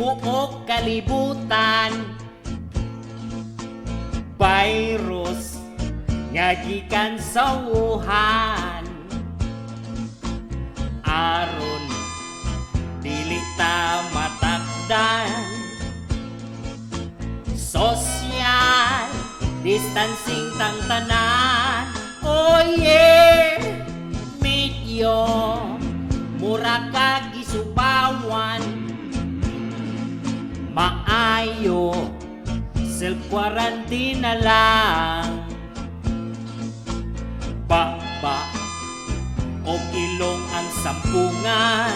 tibuok kalibutan. Virus nga gikan sa Wuhan, aron dili ta matakdan. Social distancing tang tanan. Oh yeah, medyo mura ka gisubawan. Maayo self-quarantine na lang. Baba o ilong ang sampungan.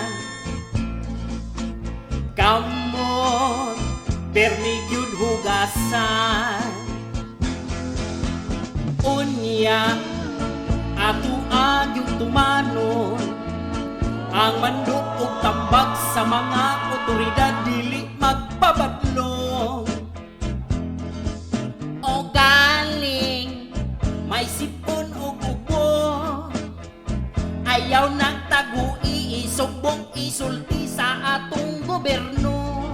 Kamot permigyud hugasan. Unya ato agyong tumanon ang manduk ug tambag sa mga otoridad, dili magpabadlong. O galing may sipon ug ubo, ayaw nang tagui isugbong isulti sa atong gobyerno.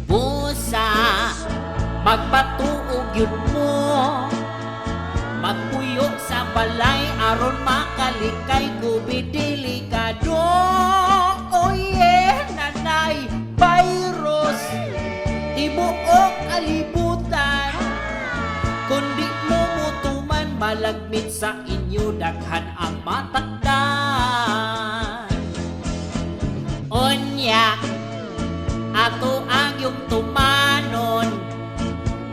Busa magpatuog yun mo, magpuyo sa balay aron makalikay COVID delikado. Oh yeah, nanay virus tibuok kalibutan. Kundi mo mutuman malagmit sa inyo, daghan ang matakdan. Onya ato ang yung tumanon,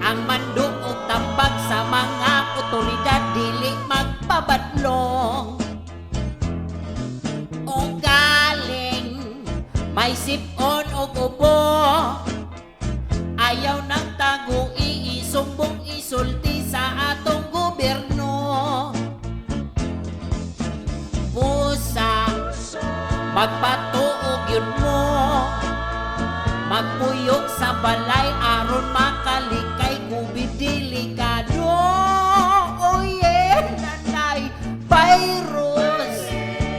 ang mandok o tambag sa mga otoridad, dili magpabadlong. O galing may sipon o ubo, ayaw nang tagui isumbong isulti sa atong gobyerno. Pusa magpatuog yun mo, magpuyok sa balay aron makalikay COVID delikado. Oh yeah, nanay virus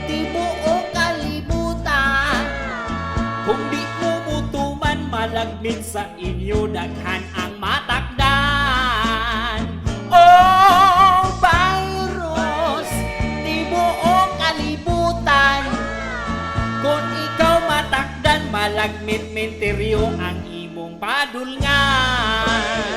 tibuok kalibutan. Kung di mo mutuman malagmit sa inyo, daghan ang matakdan. Oh virus tibuok kalibutan. Kung ikaw matakdan, malagmit menteryo ang imong padulngan.